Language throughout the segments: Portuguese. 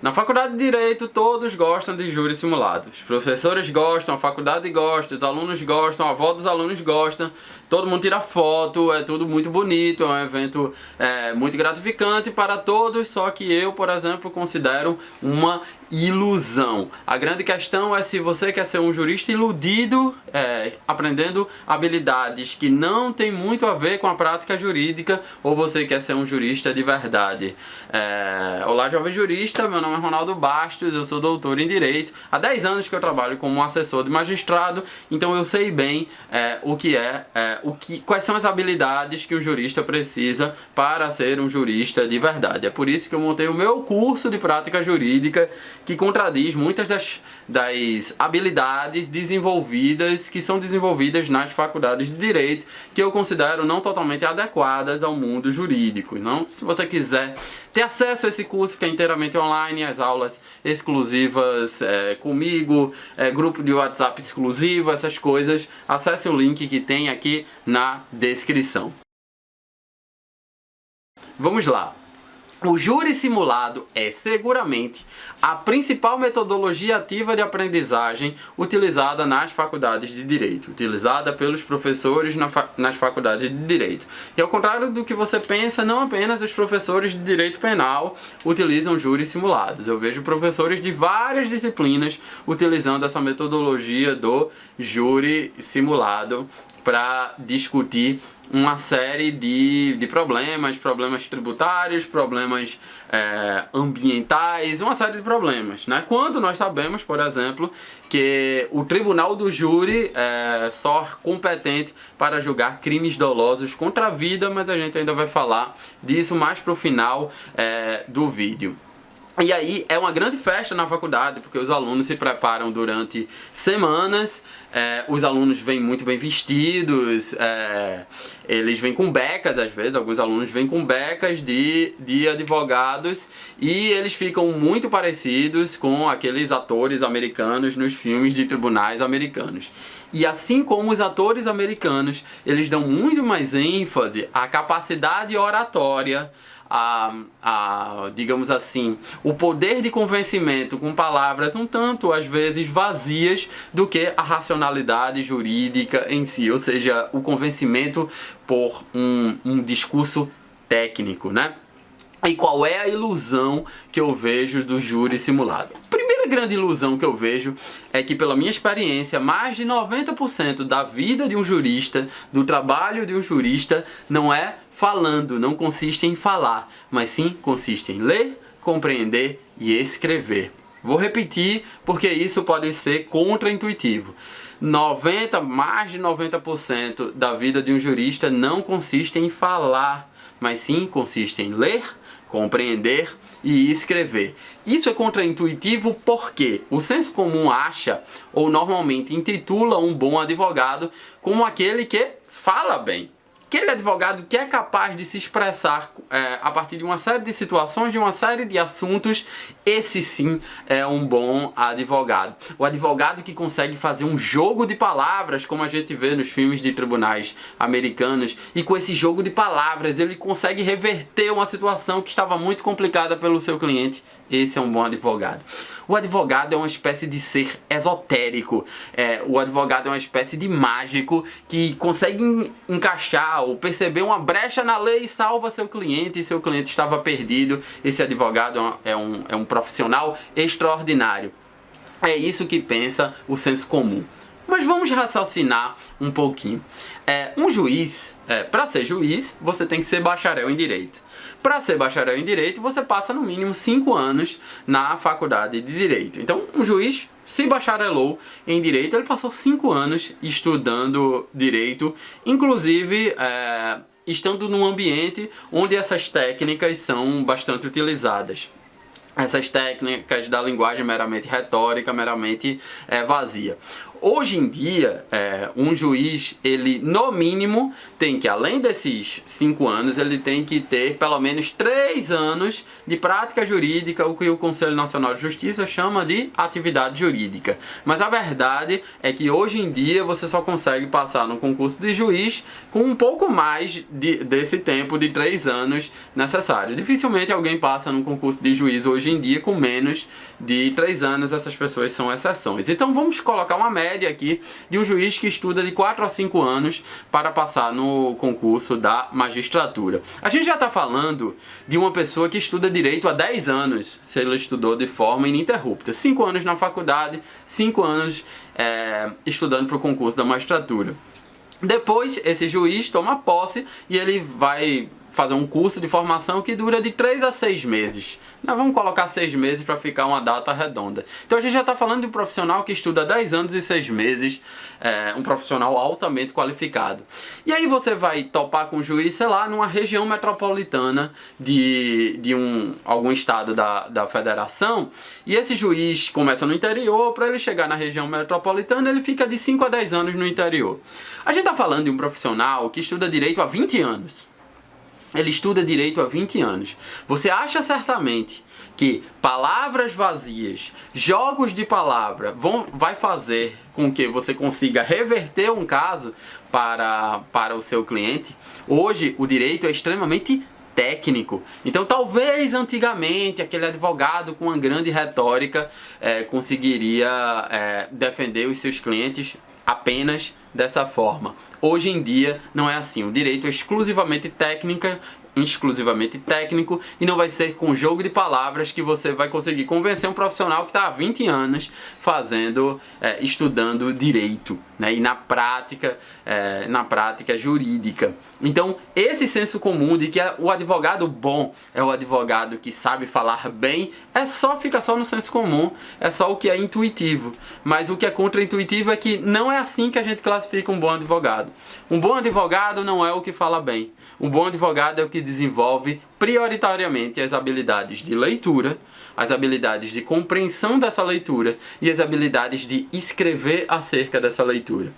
Na faculdade de Direito, todos gostam de júri simulado. Os professores gostam, a faculdade gosta, os alunos gostam, a avó dos alunos gosta, todo mundo tira foto, é tudo muito bonito, é um evento muito gratificante para todos, só que eu, por exemplo, considero uma ilusão. A grande questão é se você quer ser um jurista iludido, aprendendo habilidades que não tem muito a ver com a prática jurídica, ou você quer ser um jurista de verdade. Olá, jovem jurista, meu nome é Ronaldo Bastos, eu sou doutor em Direito. Há 10 anos que eu trabalho como assessor de magistrado, então eu sei bem quais são as habilidades que um jurista precisa para ser um jurista de verdade. É por isso que eu montei o meu curso de prática jurídica, que contradiz muitas das habilidades que são desenvolvidas nas faculdades de Direito, que eu considero não totalmente adequadas ao mundo jurídico. Então, se você quiser ter acesso a esse curso que é inteiramente online, as aulas exclusivas comigo, grupo de WhatsApp exclusivo, essas coisas, acesse o link que tem aqui na descrição. Vamos lá. O júri simulado é seguramente a principal metodologia ativa de aprendizagem utilizada nas faculdades de Direito, utilizada pelos professores nas faculdades de Direito. E ao contrário do que você pensa, não apenas os professores de Direito Penal utilizam júris simulados. Eu vejo professores de várias disciplinas utilizando essa metodologia do júri simulado para discutir uma série de problemas tributários, problemas ambientais, uma série de problemas, né? Quando nós sabemos, por exemplo, que o tribunal do júri é só competente para julgar crimes dolosos contra a vida, mas a gente ainda vai falar disso mais pro final do vídeo. E aí é uma grande festa na faculdade, porque os alunos se preparam durante semanas, os alunos vêm muito bem vestidos, eles vêm com becas às vezes, alguns alunos vêm com becas de advogados, e eles ficam muito parecidos com aqueles atores americanos nos filmes de tribunais americanos. E assim como os atores americanos, eles dão muito mais ênfase à capacidade oratória, digamos assim, o poder de convencimento com palavras um tanto, às vezes, vazias, do que a racionalidade jurídica em si, ou seja, o convencimento por um discurso técnico, né? E qual é a ilusão que eu vejo do júri simulado? A primeira grande ilusão que eu vejo é que, pela minha experiência, mais de 90% da vida de um jurista, do trabalho de um jurista, não é falando, não consiste em falar, mas sim consiste em ler, compreender e escrever. Vou repetir porque isso pode ser contraintuitivo. Mais de 90% da vida de um jurista não consiste em falar, mas sim consiste em ler, compreender e escrever. Isso é contraintuitivo porque o senso comum acha, ou normalmente intitula um bom advogado como aquele que fala bem. Aquele advogado que é capaz de se expressar a partir de uma série de situações, de uma série de assuntos, esse sim é um bom advogado. O advogado que consegue fazer um jogo de palavras, como a gente vê nos filmes de tribunais americanos, e com esse jogo de palavras ele consegue reverter uma situação que estava muito complicada pelo seu cliente. Esse é um bom advogado. O advogado é uma espécie de ser esotérico. O advogado é uma espécie de mágico que consegue encaixar ou perceber uma brecha na lei e salva seu cliente, e seu cliente estava perdido. Esse advogado é um profissional extraordinário. É isso que pensa o senso comum. Mas vamos raciocinar um pouquinho. Um juiz, para ser juiz, você tem que ser bacharel em Direito. Para ser bacharel em Direito, você passa no mínimo 5 anos na faculdade de Direito. Então, um juiz se bacharelou em Direito, ele passou 5 anos estudando Direito, inclusive estando num ambiente onde essas técnicas são bastante utilizadas. Essas técnicas da linguagem meramente retórica, meramente vazia. Hoje em dia, um juiz, ele no mínimo tem que, além desses 5 anos, ele tem que ter pelo menos 3 anos de prática jurídica, o que o Conselho Nacional de Justiça chama de atividade jurídica. Mas a verdade é que hoje em dia você só consegue passar no concurso de juiz com um pouco mais desse tempo de 3 anos necessário. Dificilmente alguém passa no concurso de juiz hoje em dia com menos de 3 anos, essas pessoas são exceções. Então vamos colocar uma média aqui de um juiz que estuda de 4 a 5 anos para passar no concurso da magistratura. A gente já está falando de uma pessoa que estuda direito há 10 anos, se ele estudou de forma ininterrupta. 5 anos na faculdade, 5 anos estudando para o concurso da magistratura. Depois, esse juiz toma posse e ele vai fazer um curso de formação que dura de 3 a 6 meses. Nós vamos colocar 6 meses para ficar uma data redonda. Então a gente já está falando de um profissional que estuda 10 anos e 6 meses, um profissional altamente qualificado. E aí você vai topar com o juiz, sei lá, numa região metropolitana de algum estado da federação, e esse juiz começa no interior, para ele chegar na região metropolitana ele fica de 5 a 10 anos no interior. A gente está falando de um profissional que estuda direito há 20 anos. Ele estuda direito há 20 anos. Você acha certamente que palavras vazias, jogos de palavra vai fazer com que você consiga reverter um caso para o seu cliente? Hoje o direito é extremamente técnico. Então talvez antigamente aquele advogado com uma grande retórica conseguiria defender os seus clientes apenas dessa forma. Hoje em dia não é assim. O direito é exclusivamente técnico e não vai ser com jogo de palavras que você vai conseguir convencer um profissional que está há 20 anos estudando direito, né? E na prática jurídica. Então esse senso comum de que o advogado bom é o advogado que sabe falar bem, fica só no senso comum, é só o que é intuitivo. Mas o que é contra-intuitivo é que não é assim que a gente classifica um bom advogado. Um bom advogado não é o que fala bem. Um bom advogado é o que desenvolve prioritariamente as habilidades de leitura, as habilidades de compreensão dessa leitura e as habilidades de escrever acerca dessa leitura.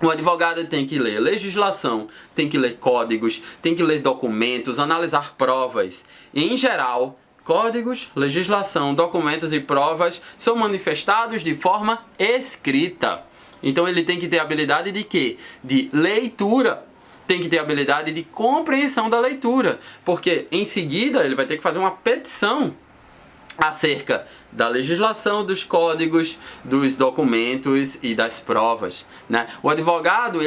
O advogado tem que ler legislação, tem que ler códigos, tem que ler documentos, analisar provas. Em geral, códigos, legislação, documentos e provas são manifestados de forma escrita. Então ele tem que ter habilidade de quê? De leitura. Tem que ter habilidade de compreensão da leitura, porque em seguida ele vai ter que fazer uma petição acerca da legislação, dos códigos, dos documentos e das provas, né? O advogado,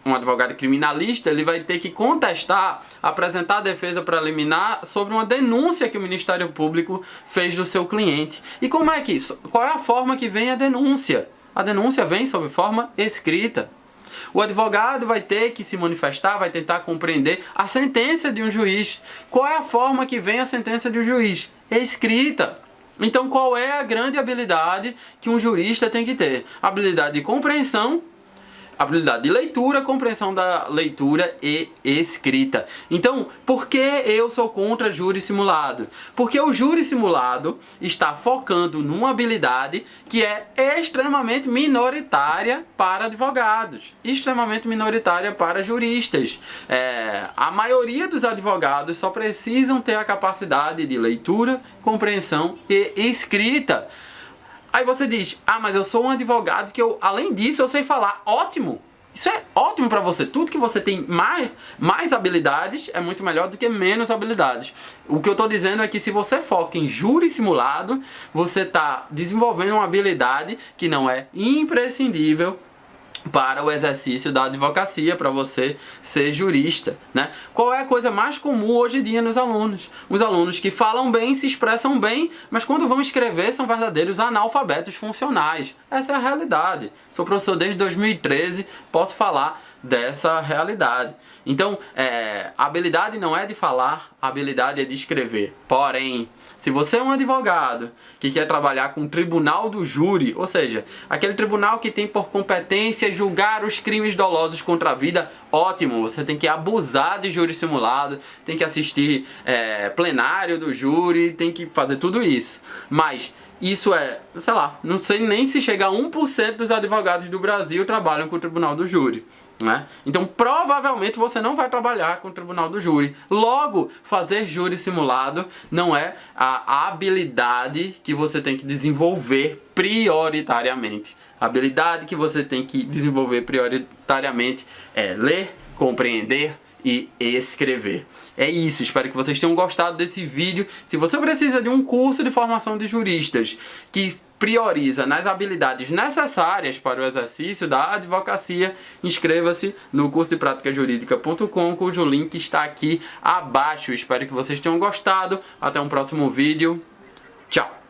um advogado criminalista, ele vai ter que contestar, apresentar a defesa preliminar sobre uma denúncia que o Ministério Público fez do seu cliente. E como é que isso? Qual é a forma que vem a denúncia? A denúncia vem sob forma escrita. O advogado vai ter que se manifestar, vai tentar compreender a sentença de um juiz. Qual é a forma que vem a sentença de um juiz? Escrita. Então qual é a grande habilidade que um jurista tem que ter? Habilidade de compreensão, habilidade de leitura, compreensão da leitura e escrita. Então, por que eu sou contra júri simulado? Porque o júri simulado está focando numa habilidade que é extremamente minoritária para advogados, extremamente minoritária para juristas. A maioria dos advogados só precisam ter a capacidade de leitura, compreensão e escrita. Aí você diz, mas eu sou um advogado que além disso, eu sei falar. Ótimo! Isso é ótimo para você. Tudo que você tem mais habilidades é muito melhor do que menos habilidades. O que eu estou dizendo é que se você foca em júri simulado, você está desenvolvendo uma habilidade que não é imprescindível para o exercício da advocacia, para você ser jurista, né? Qual é a coisa mais comum hoje em dia nos alunos? Os alunos que falam bem, se expressam bem, mas quando vão escrever são verdadeiros analfabetos funcionais. Essa é a realidade. Sou professor desde 2013, posso falar dessa realidade. Então, a habilidade não é de falar, a habilidade é de escrever. Porém, Se você é um advogado que quer trabalhar com o tribunal do júri, ou seja, aquele tribunal que tem por competência julgar os crimes dolosos contra a vida, ótimo, você tem que abusar de júri simulado, tem que assistir plenário do júri, tem que fazer tudo isso. Mas isso sei lá, não sei nem se chega a 1% dos advogados do Brasil trabalham com o tribunal do júri. Né? Então provavelmente você não vai trabalhar com o tribunal do júri. Logo, fazer júri simulado não é a habilidade que você tem que desenvolver prioritariamente. A habilidade que você tem que desenvolver prioritariamente é ler, compreender e escrever. É isso, espero que vocês tenham gostado desse vídeo. Se você precisa de um curso de formação de juristas que prioriza nas habilidades necessárias para o exercício da advocacia, inscreva-se no cursodepraticajurídica.com, cujo link está aqui abaixo. Espero que vocês tenham gostado. Até um próximo vídeo. Tchau!